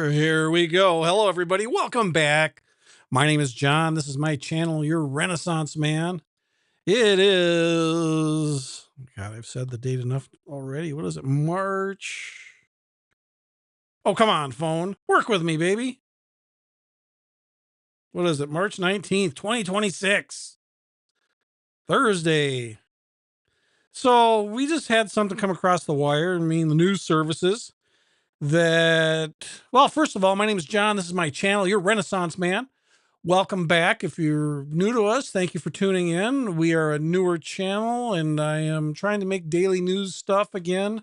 Here we go. Hello, everybody. Welcome back. My name is John. This is my channel, Your Renaissance Man. It is, God, I've said the date enough already. What is it? March. Oh, come on, phone. Work with me, baby. What is it? March 19th, 2026. Thursday. So we just had something come across the wire. I mean, the news services that, well, first of all, my name is John. This is my channel, Your Renaissance Man. Welcome back. If you're new to us, thank you for tuning in. We are a newer channel and I am trying to make daily news stuff again.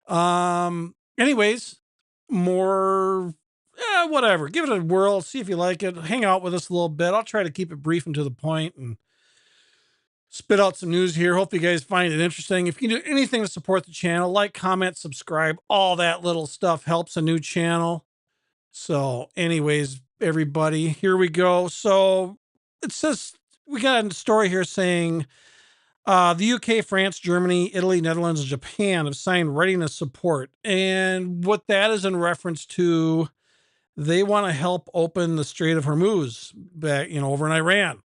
Anyways, more, whatever. Give it a whirl. See if you like it. Hang out with us a little bit. I'll try to keep it brief and to the point and spit out some news here. Hope you guys find it interesting. If you can do anything to support the channel, like, comment, subscribe, all that little stuff helps a new channel. So anyways, everybody, here we go. So it says, we got a story here saying the UK, France, Germany, Italy, Netherlands, and Japan have signed readiness support. And what that is in reference to, they want to help open the Strait of Hormuz back, over in Iran.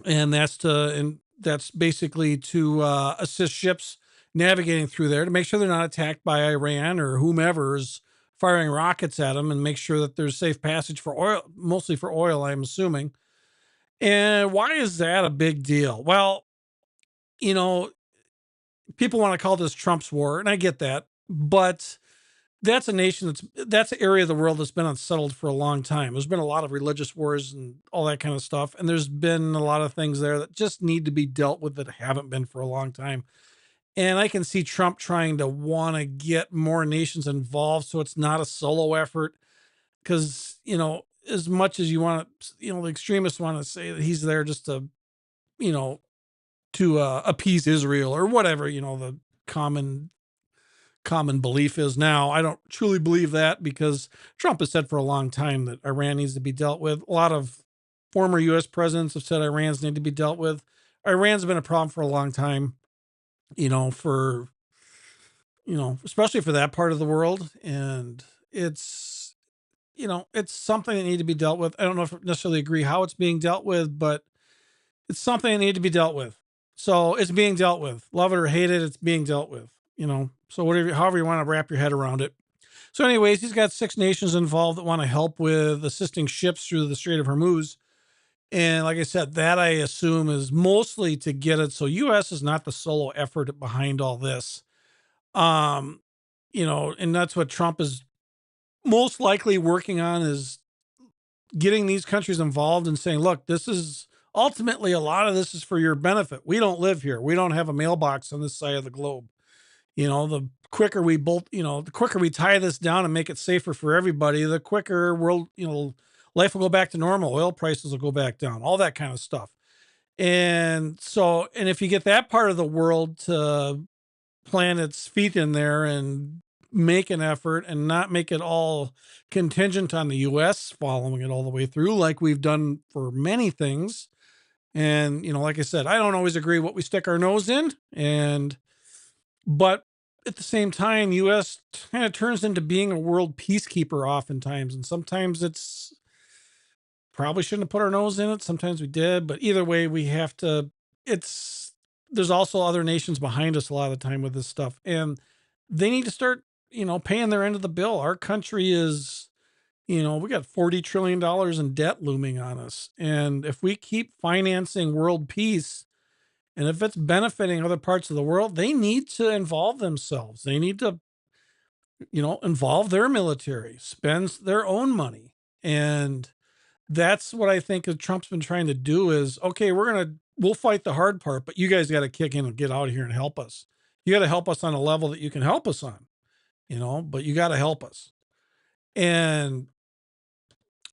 And that's basically to assist ships navigating through there to make sure they're not attacked by Iran or whomever is firing rockets at them, and make sure that there's safe passage for oil, mostly for oil, I'm assuming. And why is that a big deal? Well, people want to call this Trump's war, and I get that, but that's a nation that's an area of the world that's been unsettled for a long time. There's been a lot of religious wars and all that kind of stuff, and there's been a lot of things there that just need to be dealt with that haven't been for a long time. And I can see Trump trying to want to get more nations involved so it's not a solo effort. Because, as much as you want to, the extremists want to say that he's there just to, you know, appease Israel or whatever, the common common belief is now. I don't truly believe that because Trump has said for a long time that Iran needs to be dealt with. A lot of former US presidents have said Iran's need to be dealt with. Iran's been a problem for a long time, for especially for that part of the world. And it's it's something that need to be dealt with. I don't know if I necessarily agree how it's being dealt with, but it's something that need to be dealt with. So it's being dealt with. Love it or hate it, it's being dealt with. So whatever, however you want to wrap your head around it. So, anyways, he's got 6 nations involved that want to help with assisting ships through the Strait of Hormuz. And like I said, that I assume is mostly to get it so U.S. is not the solo effort behind all this. Um, and that's what Trump is most likely working on is getting these countries involved and saying, look, this is ultimately a lot of this is for your benefit. We don't live here. We don't have a mailbox on this side of the globe. The quicker we both, the quicker we tie this down and make it safer for everybody, the quicker life will go back to normal. Oil prices will go back down, all that kind of stuff. And so, and if you get that part of the world to plant its feet in there and make an effort and not make it all contingent on the US following it all the way through, like we've done for many things. And, like I said, I don't always agree what we stick our nose in. But at the same time, US kind of turns into being a world peacekeeper oftentimes. And sometimes it's probably shouldn't have put our nose in it. Sometimes we did, but either way, we have to, there's also other nations behind us a lot of the time with this stuff. And they need to start, paying their end of the bill. Our country is, we got $40 trillion in debt looming on us. And if we keep financing world peace, and if it's benefiting other parts of the world, they need to involve themselves. They need to, involve their military, spend their own money. And that's what I think that Trump's been trying to do is, okay, we'll fight the hard part, but you guys got to kick in and get out of here and help us. You got to help us on a level that you can help us on, but you got to help us. And,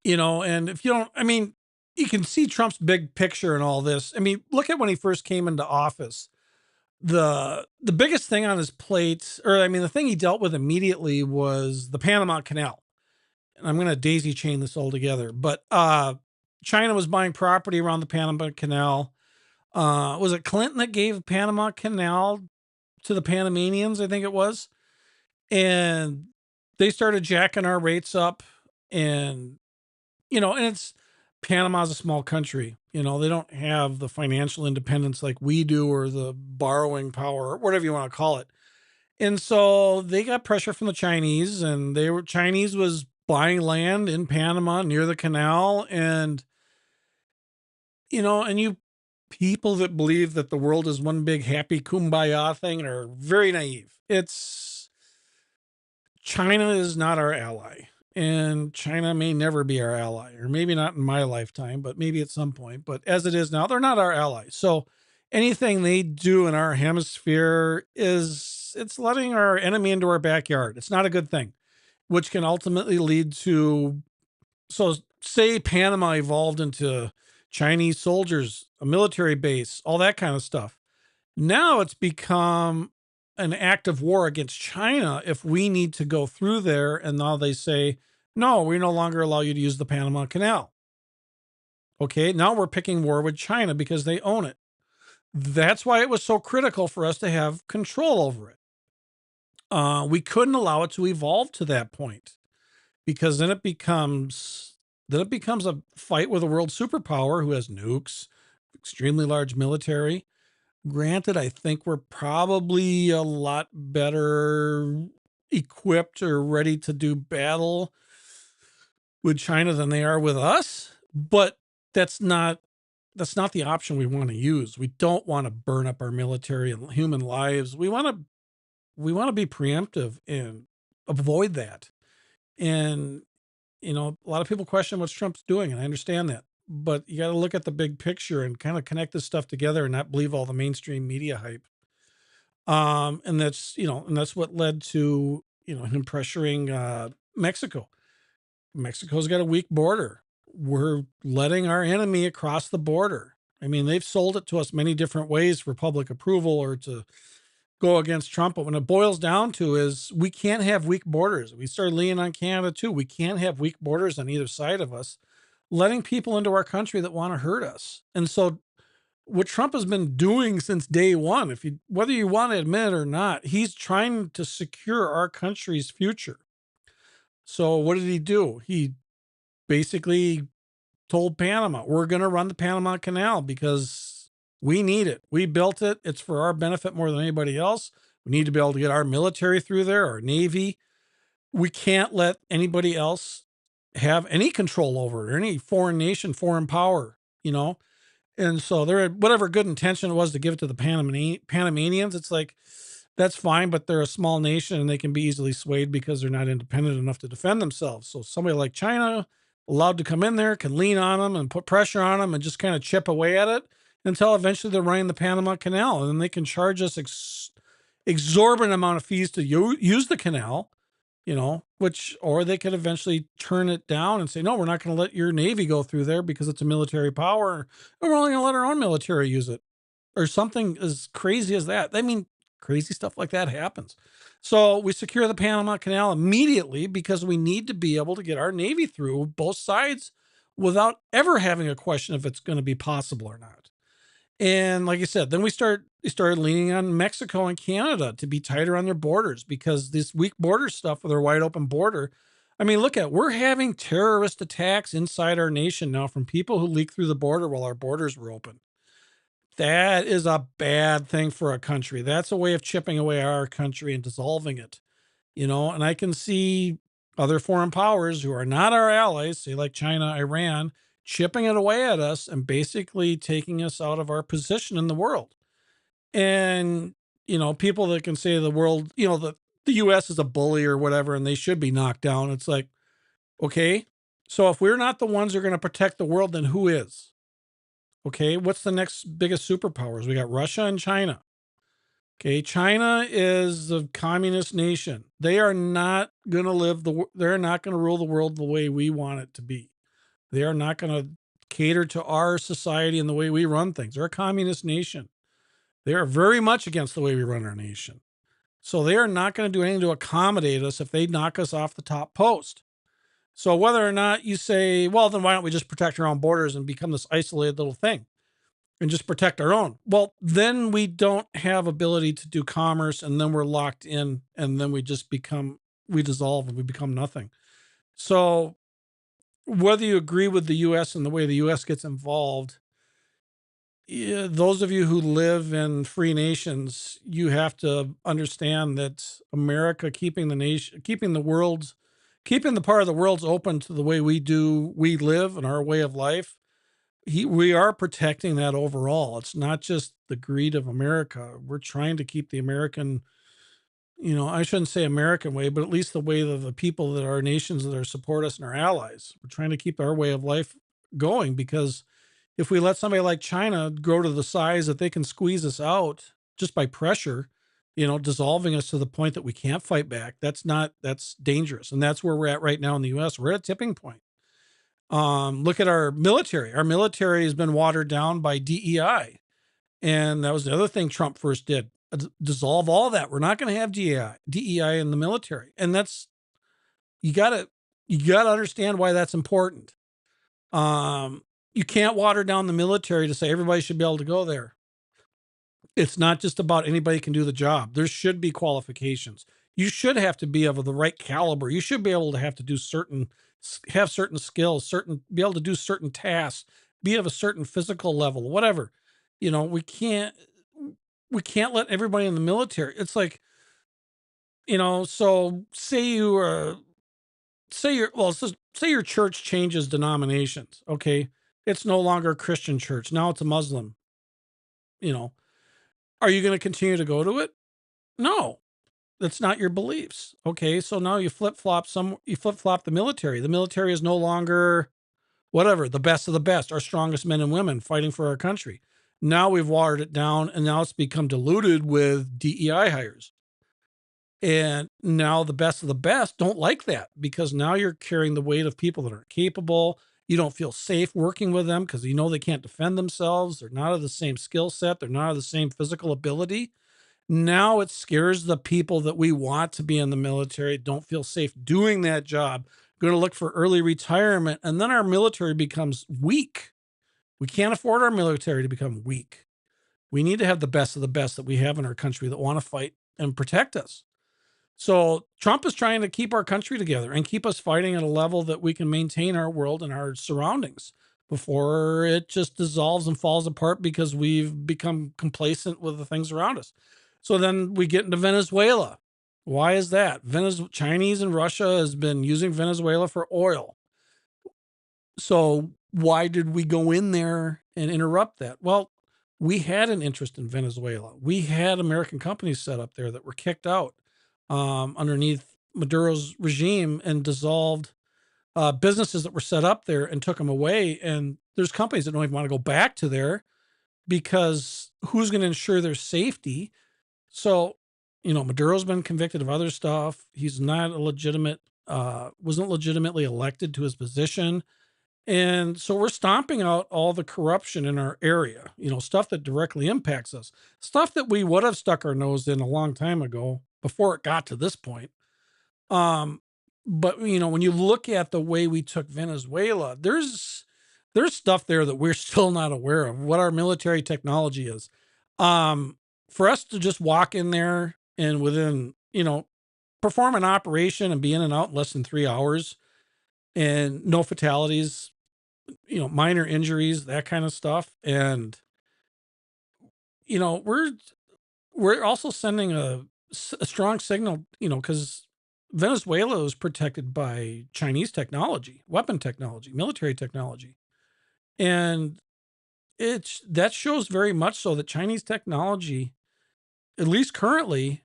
and if you don't, I mean, you can see Trump's big picture in all this. I mean, look at when he first came into office. The biggest thing on his plate, or I mean, the thing he dealt with immediately was the Panama Canal. And I'm going to daisy chain this all together, but China was buying property around the Panama Canal. Was it Clinton that gave the Panama Canal to the Panamanians? I think it was. And they started jacking our rates up, and and it's Panama's a small country. They don't have the financial independence like we do, or the borrowing power, or whatever you want to call it. And so they got pressure from the Chinese, and Chinese was buying land in Panama near the canal. And, and you people that believe that the world is one big happy kumbaya thing are very naive. China is not our ally, and China may never be our ally, or maybe not in my lifetime, but maybe at some point. But as it is now, they're not our ally. So anything they do in our hemisphere it's letting our enemy into our backyard. It's not a good thing, which can ultimately lead to, so say Panama evolved into Chinese soldiers, a military base, all that kind of stuff. Now it's become an act of war against China if we need to go through there. And now they say, no, we no longer allow you to use the Panama Canal. Okay, now we're picking war with China because they own it. That's why it was so critical for us to have control over it. We couldn't allow it to evolve to that point, because then it becomes a fight with a world superpower who has nukes, extremely large military. Granted, I think we're probably a lot better equipped or ready to do battle with China than they are with us, but that's not the option we want to use. We don't want to burn up our military and human lives. We want to be preemptive and avoid that. And, a lot of people question what Trump's doing, and I understand that. But you got to look at the big picture and kind of connect this stuff together and not believe all the mainstream media hype. And that's what led to, him pressuring Mexico. Mexico's got a weak border. We're letting our enemy across the border. I mean, they've sold it to us many different ways for public approval or to go against Trump. But when it boils down to is we can't have weak borders. We started leaning on Canada too. We can't have weak borders on either side of us, letting people into our country that want to hurt us. And so what Trump has been doing since day one, whether you want to admit it or not, he's trying to secure our country's future. So what did he do? He basically told Panama, we're going to run the Panama Canal because we need it. We built it. It's for our benefit more than anybody else. We need to be able to get our military through there, our Navy. We can't let anybody else have any control over it or any foreign nation, foreign power, And so there, whatever good intention it was to give it to the Panamanians, it's like, that's fine, but they're a small nation and they can be easily swayed because they're not independent enough to defend themselves. So somebody like China, allowed to come in there, can lean on them and put pressure on them and just kind of chip away at it until eventually they're running the Panama Canal. And then they can charge us exorbitant amount of fees to use the canal, or they could eventually turn it down and say, no, we're not going to let your Navy go through there because it's a military power. And we're only going to let our own military use it, or something as crazy as that. I mean, crazy stuff like that happens. So we secure the Panama Canal immediately because we need to be able to get our Navy through both sides without ever having a question if it's going to be possible or not. And like I said, then we started leaning on Mexico and Canada to be tighter on their borders because this weak border stuff with their wide open border. I mean, we're having terrorist attacks inside our nation now from people who leak through the border while our borders were open. That is a bad thing for a country. That's a way of chipping away our country and dissolving it, and I can see other foreign powers who are not our allies, say like China, Iran, chipping it away at us and basically taking us out of our position in the world. And, people that can say the world, the US is a bully or whatever, and they should be knocked down. It's like, okay, so if we're not the ones who are going to protect the world, then who is? Okay, what's the next biggest superpowers? We got Russia and China. Okay, China is a communist nation. They are not going to they're not going to rule the world the way we want it to be. They are not going to cater to our society and the way we run things. They're a communist nation. They are very much against the way we run our nation. So they are not going to do anything to accommodate us if they knock us off the top post. So whether or not you say, well, then why don't we just protect our own borders and become this isolated little thing and just protect our own? Well, then we don't have ability to do commerce, and then we're locked in, and then we dissolve and we become nothing. So whether you agree with the U.S. and the way the U.S. gets involved, those of you who live in free nations, you have to understand that America keeping the part of the world's open to the way we live and our way of life. We are protecting that overall. It's not just the greed of America. We're trying to keep the American, I shouldn't say American way, but at least the way of the people that are nations that are support us and our allies. We're trying to keep our way of life going because if we let somebody like China grow to the size that they can squeeze us out just by pressure, dissolving us to the point that we can't fight back, that's dangerous. And that's where we're at right now in the US. We're at a tipping point. Look at our military. Our military has been watered down by DEI. And that was the other thing Trump first did. Dissolve all that. We're not going to have DEI in the military. And you gotta understand why that's important. You can't water down the military to say everybody should be able to go there. It's not just about anybody can do the job. There should be qualifications. You should have to be of the right caliber. You should be able to have certain skills, be able to do certain tasks, be of a certain physical level, whatever. We can't let everybody in the military. It's like, so say your church changes denominations. Okay. It's no longer a Christian church. Now it's a Muslim. Are you going to continue to go to it? No. That's not your beliefs. Okay, so now you flip flop the military. The military is no longer whatever, the best of the best, our strongest men and women fighting for our country. Now we've watered it down and now it's become diluted with DEI hires. And now the best of the best don't like that because now you're carrying the weight of people that aren't capable. You don't feel safe working with them because you know they can't defend themselves. They're not of the same skill set. They're not of the same physical ability. Now it scares the people that we want to be in the military, don't feel safe doing that job, going to look for early retirement. And then our military becomes weak. We can't afford our military to become weak. We need to have the best of the best that we have in our country that want to fight and protect us. So Trump is trying to keep our country together and keep us fighting at a level that we can maintain our world and our surroundings before it just dissolves and falls apart because we've become complacent with the things around us. So then we get into Venezuela. Why is that? Chinese and Russia has been using Venezuela for oil. So why did we go in there and interrupt that? Well, we had an interest in Venezuela. We had American companies set up there that were kicked out underneath Maduro's regime and dissolved businesses that were set up there and took them away. And there's companies that don't even want to go back to there because who's going to ensure their safety? So, Maduro's been convicted of other stuff. He's not a wasn't legitimately elected to his position. And so we're stomping out all the corruption in our area, stuff that directly impacts us, stuff that we would have stuck our nose in a long time ago before it got to this point. Um, but when you look at the way we took Venezuela, there's stuff there that we're still not aware of what our military technology is. For us to just walk in there and within, perform an operation and be in and out in less than 3 hours and no fatalities, minor injuries, that kind of stuff. And, we're also sending a strong signal, because Venezuela is protected by Chinese technology, weapon technology, military technology. And that shows very much so that Chinese technology, at least currently,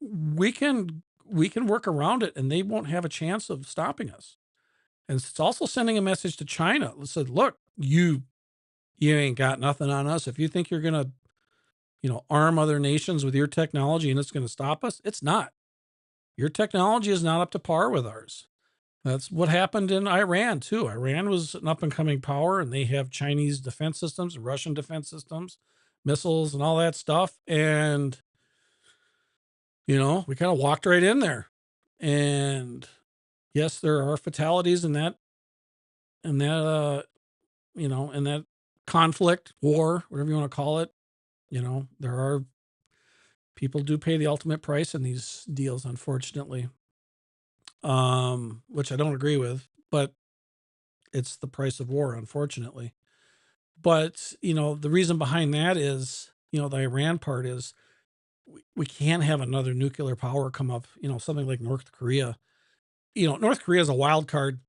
we can work around it and they won't have a chance of stopping us. And it's also sending a message to China that said, look, you ain't got nothing on us. If you think you're going to, arm other nations with your technology and it's going to stop us, it's not. Your technology is not up to par with ours. That's what happened in Iran too. Iran was an up and coming power and they have Chinese defense systems, Russian defense systems, missiles and all that stuff. And, we kind of walked right in there. And yes, there are fatalities in that, in that conflict, war, whatever you want to call it. There are people do pay the ultimate price in these deals, unfortunately. Which I don't agree with, but it's the price of war, unfortunately. But, the reason behind that is, the Iran part is we can't have another nuclear power come up, something like North Korea. North Korea is a wild card.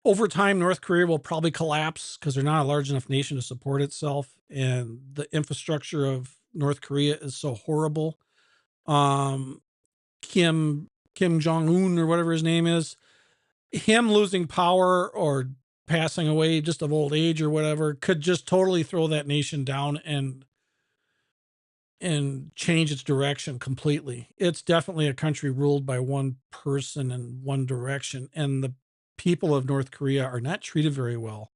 Over time, North Korea will probably collapse because they're not a large enough nation to support itself. And the infrastructure of North Korea is so horrible. Um, Kim Jong-un or whatever his name is, him losing power or passing away just of old age or whatever could just totally throw that nation down and change its direction completely. It's definitely a country ruled by one person in one direction. And the people of North Korea are not treated very well.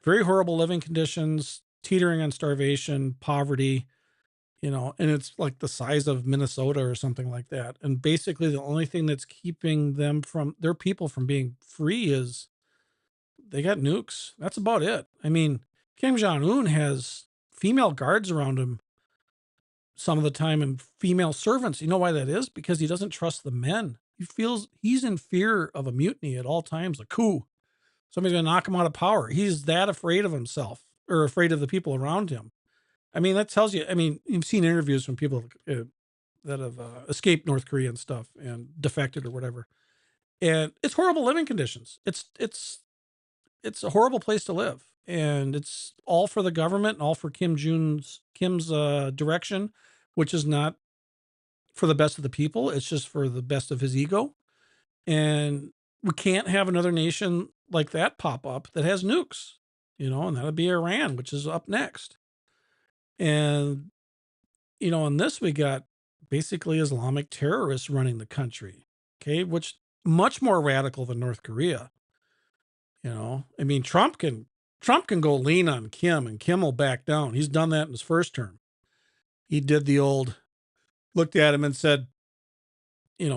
Very horrible living conditions, teetering on starvation, poverty, and it's like the size of Minnesota or something like that. And basically the only thing that's keeping their people from being free is they got nukes. That's about it. I mean, Kim Jong-un has female guards around him some of the time and female servants. You know why that is? Because he doesn't trust the men. He feels he's in fear of a mutiny at all times, a coup. Somebody's going to knock him out of power. He's that afraid of himself or afraid of the people around him. I mean, that tells you, you've seen interviews from people that have escaped North Korea and stuff and defected or whatever. And it's horrible living conditions. It's a horrible place to live. And it's all for the government and all for Kim's direction, which is not for the best of the people. It's just for the best of his ego. And we can't have another nation like that pop up that has nukes, and that would be Iran, which is up next. And, in this, we got basically Islamic terrorists running the country, okay, which much more radical than North Korea. I mean, Trump can go lean on Kim and Kim will back down. He's done that in his first term. He did the old looked at him and said,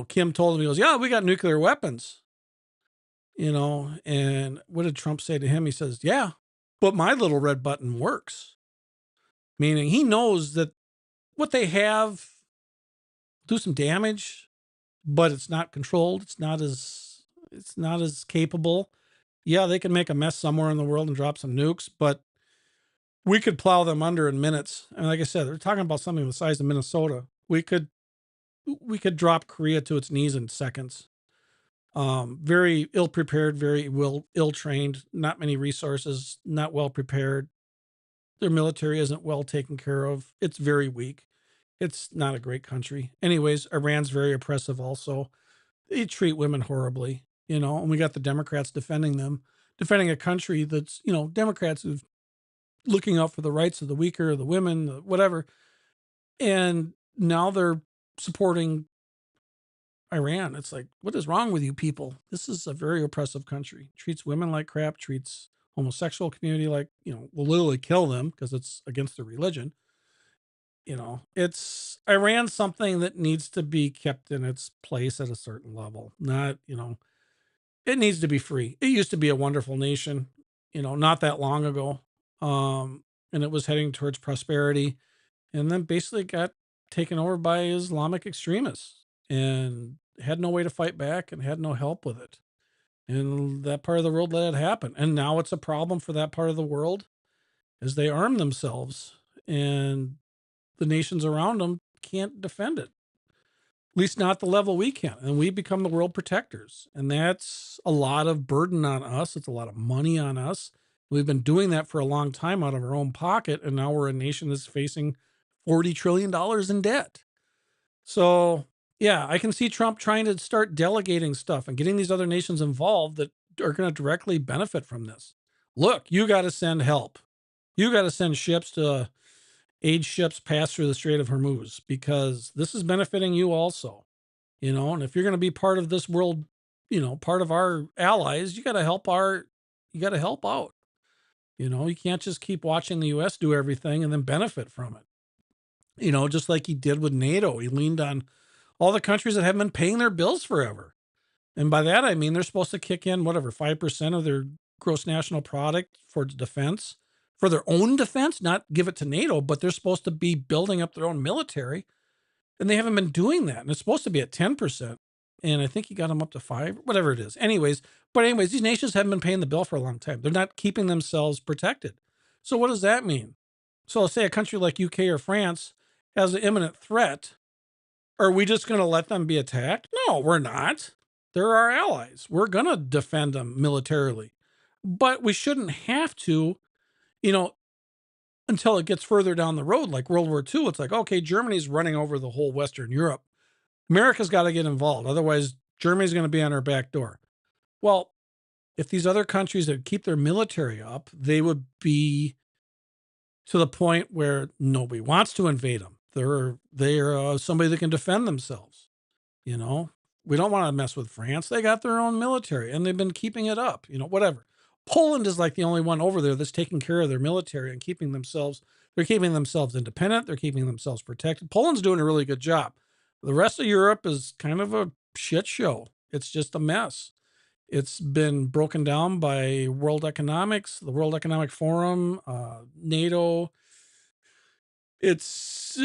Kim told him, he goes, yeah, we got nuclear weapons, and what did Trump say to him? He says, yeah, but my little red button works. Meaning he knows that what they have do some damage, but it's not controlled. It's not as capable. Yeah, they can make a mess somewhere in the world and drop some nukes, but we could plow them under in minutes. And like I said, they're talking about something the size of Minnesota. We could drop Korea to its knees in seconds. Very ill prepared, very ill trained, not many resources, not well prepared. Their military isn't well taken care of. It's very weak. It's not a great country. Anyways, Iran's very oppressive also. They treat women horribly, and we got the Democrats defending them, defending a country that's, Democrats who've looking out for the rights of the weaker, the women, the whatever. And now they're supporting Iran. It's like, what is wrong with you people? This is a very oppressive country. Treats women like crap, treats homosexual community like, will literally kill them because it's against their religion. It's Iran's something that needs to be kept in its place at a certain level. Not, it needs to be free. It used to be a wonderful nation, not that long ago. And it was heading towards prosperity and then basically got taken over by Islamic extremists and had no way to fight back and had no help with it. And that part of the world let it happen. And now it's a problem for that part of the world as they arm themselves and the nations around them can't defend it. At least not the level we can. And we become the world protectors. And that's a lot of burden on us. It's a lot of money on us. We've been doing that for a long time out of our own pocket. And now we're a nation that's facing $40 trillion in debt. So, yeah, I can see Trump trying to start delegating stuff and getting these other nations involved that are going to directly benefit from this. Look, you got to send help. You got to send ships to aid ships pass through the Strait of Hormuz because this is benefiting you also, and if you're going to be part of this world, part of our allies, you got to help out. You can't just keep watching the US do everything and then benefit from it. Just like he did with NATO. He leaned on all the countries that haven't been paying their bills forever. And by that, I mean, they're supposed to kick in whatever, 5% of their gross national product for defense, for their own defense, not give it to NATO, but they're supposed to be building up their own military. And they haven't been doing that. And it's supposed to be at 10%. And I think he got them up to 5, whatever it is. Anyways, these nations haven't been paying the bill for a long time. They're not keeping themselves protected. So what does that mean? So say a country like UK or France has an imminent threat. Are we just going to let them be attacked? No, we're not. They're our allies. We're going to defend them militarily. But we shouldn't have to, you know, until it gets further down the road, like World War II. It's like, okay, Germany's running over the whole Western Europe. America's got to get involved. Otherwise, Germany's going to be on our back door. Well, if these other countries that keep their military up, they would be to the point where nobody wants to invade them. They're somebody that can defend themselves. You know, we don't want to mess with France. They got their own military and they've been keeping it up. Whatever. Poland is like the only one over there that's taking care of their military and keeping themselves. They're keeping themselves independent. They're keeping themselves protected. Poland's doing a really good job. The rest of Europe is kind of a shit show. It's just a mess. It's been broken down by World Economics, the World Economic Forum, NATO. It's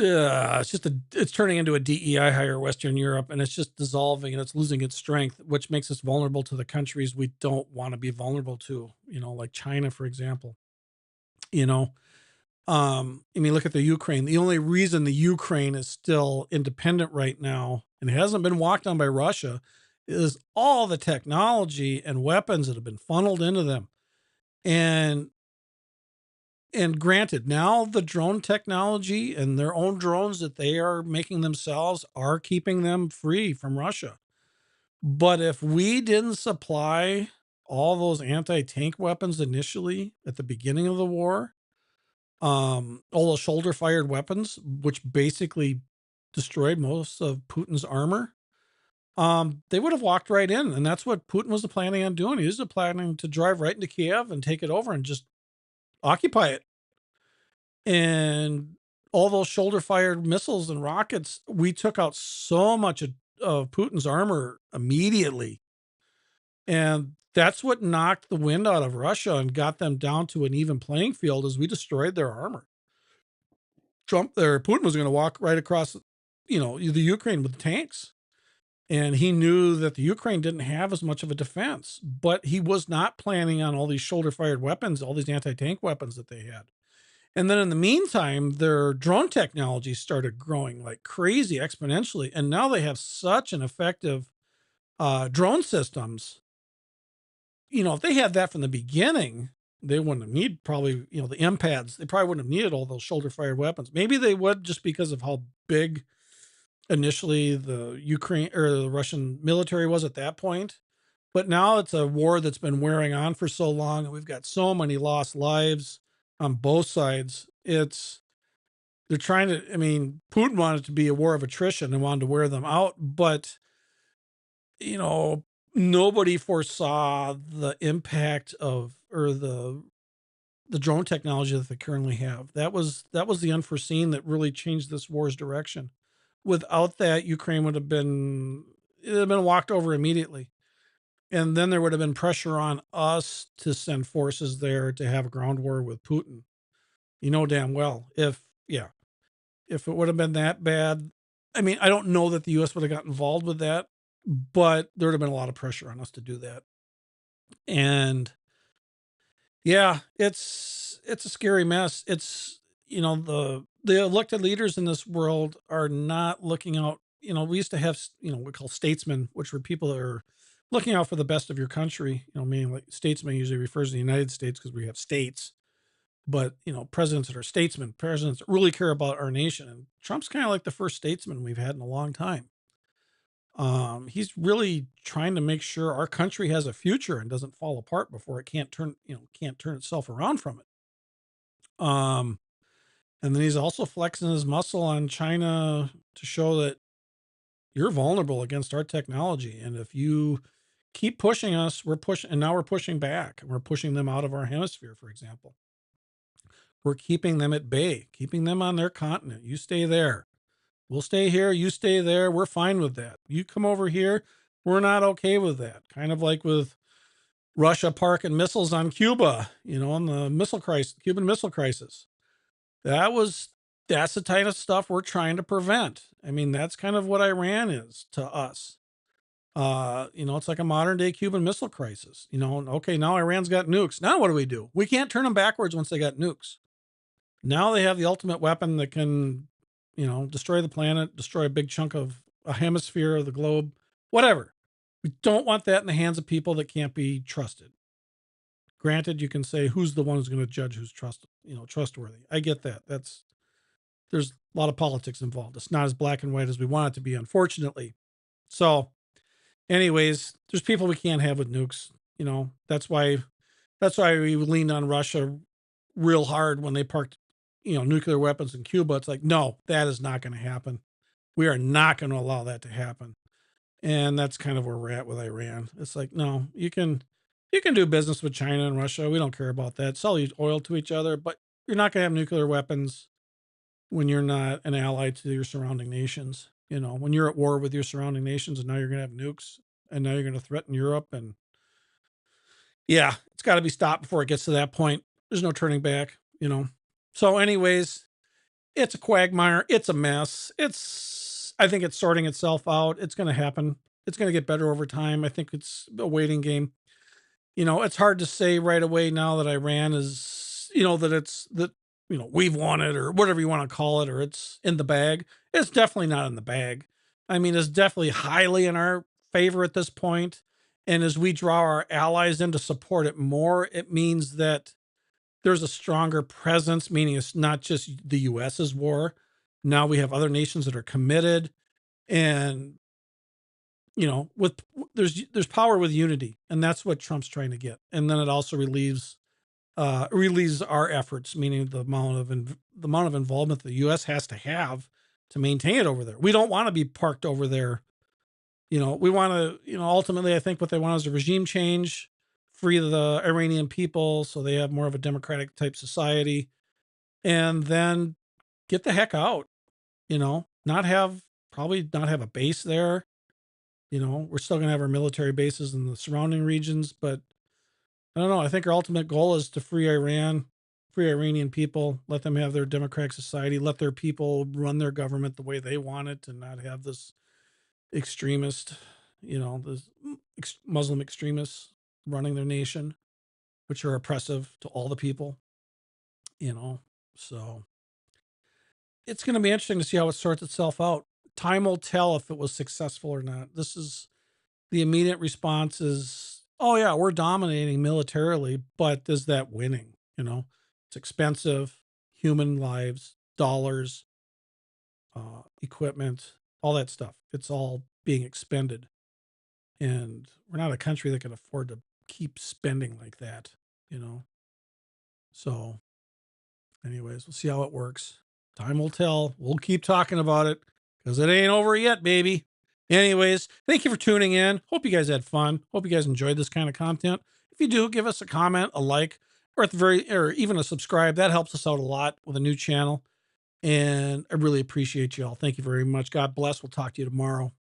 turning into a DEI higher Western Europe, and it's just dissolving and it's losing its strength, which makes us vulnerable to the countries we don't want to be vulnerable to. Like China, for example. You know, I mean, look at the Ukraine. The only reason the Ukraine is still independent right now and hasn't been walked on by Russia is all the technology and weapons that have been funneled into them. And And granted, now the drone technology and their own drones that they are making themselves are keeping them free from Russia. But if we didn't supply all those anti-tank weapons initially at the beginning of the war, all those shoulder fired weapons, which basically destroyed most of Putin's armor, they would have walked right in. And that's what Putin was planning on doing. He was planning to drive right into Kiev and take it over and just occupy it. And all those shoulder fired missiles and rockets, we took out so much of Putin's armor immediately. And that's what knocked the wind out of Russia and got them down to an even playing field as we destroyed their armor. Putin was going to walk right across, the Ukraine with tanks. And he knew that the Ukraine didn't have as much of a defense, but he was not planning on all these shoulder fired weapons, all these anti-tank weapons that they had. And then in the meantime, their drone technology started growing like crazy exponentially. And now they have such an effective drone systems. If they had that from the beginning, they wouldn't have needed probably, the MPADs. They probably wouldn't have needed all those shoulder fired weapons. Maybe they would just because of how big initially the Ukraine or the Russian military was at that point. But now it's a war that's been wearing on for so long, and we've got so many lost lives on both sides. They're trying to, Putin wanted it to be a war of attrition and wanted to wear them out, but you know, nobody foresaw the impact of or the drone technology that they currently have. That was the unforeseen that really changed this war's direction. Without that, Ukraine would have been it would have been walked over immediately. And then there would have been pressure on us to send forces there to have a ground war with Putin. You know damn well. If it would have been that bad, I don't know that the US would have got involved with that, but there would have been a lot of pressure on us to do that. And yeah, it's a scary mess. The elected leaders in this world are not looking out. We used to have we call statesmen, which were people that are looking out for the best of your country. Meaning like statesman usually refers to the United States because we have states, but presidents that are statesmen, presidents that really care about our nation. And Trump's kind of like the first statesman we've had in a long time. He's really trying to make sure our country has a future and doesn't fall apart before it can't turn itself around from it. And then he's also flexing his muscle on China to show that you're vulnerable against our technology. And if you keep pushing us, we're pushing, and now we're pushing back. We're pushing them out of our hemisphere, for example. We're keeping them at bay, keeping them on their continent. You stay there. We'll stay here. You stay there. We're fine with that. You come over here. We're not okay with that. Kind of like with Russia parking missiles on Cuba, on the missile crisis, Cuban Missile Crisis. That's the kind of stuff we're trying to prevent. That's kind of what Iran is to us. It's like a modern day Cuban Missile Crisis. Okay, now Iran's got nukes. Now what do? We can't turn them backwards once they got nukes. Now they have the ultimate weapon that can, destroy the planet, destroy a big chunk of a hemisphere of the globe, whatever. We don't want that in the hands of people that can't be trusted. Granted, you can say who's the one who's going to judge who's trustworthy. I get that. There's a lot of politics involved. It's not as black and white as we want it to be, unfortunately. So, anyways, there's people we can't have with nukes. That's why we leaned on Russia real hard when they parked, nuclear weapons in Cuba. It's like, no, that is not going to happen. We are not going to allow that to happen. And that's kind of where we're at with Iran. It's like, no, you can do business with China and Russia. We don't care about that. Sell oil to each other, but you're not going to have nuclear weapons when you're not an ally to your surrounding nations. When you're at war with your surrounding nations and now you're going to have nukes and now you're going to threaten Europe. And yeah, it's got to be stopped before it gets to that point. There's no turning back. So anyways, it's a quagmire. It's a mess. I think it's sorting itself out. It's going to happen. It's going to get better over time. I think it's a waiting game. It's hard to say right away now that Iran is, we've won it or whatever you want to call it, or it's in the bag. It's definitely not in the bag. It's definitely highly in our favor at this point. And as we draw our allies in to support it more, it means that there's a stronger presence, meaning it's not just the US's war. Now we have other nations that are committed, and with there's power with unity, and that's what Trump's trying to get. And then it also relieves our efforts, meaning the amount of involvement the U.S. has to maintain it over there. We don't want to be parked over there. We want to. Ultimately, I think what they want is a regime change, free the Iranian people, so they have more of a democratic type society, and then get the heck out. Not have probably not have a base there. We're still going to have our military bases in the surrounding regions, but I don't know. I think our ultimate goal is to free Iran, free Iranian people, let them have their democratic society, let their people run their government the way they want it, and not have this extremist, this Muslim extremists running their nation, which are oppressive to all the people, you know. So it's going to be interesting to see how it sorts itself out. Time will tell if it was successful or not. This is the immediate response is, oh yeah, we're dominating militarily, but is that winning? It's expensive, human lives, dollars, equipment, all that stuff. It's all being expended. And we're not a country that can afford to keep spending like that, you know? So, anyways, we'll see how it works. Time will tell. We'll keep talking about it because it ain't over yet, baby. Anyways, thank you for tuning in. Hope you guys had fun. Hope you guys enjoyed this kind of content. If you do, give us a comment, a like, or even a subscribe. That helps us out a lot with a new channel. And I really appreciate you all. Thank you very much. God bless. We'll talk to you tomorrow.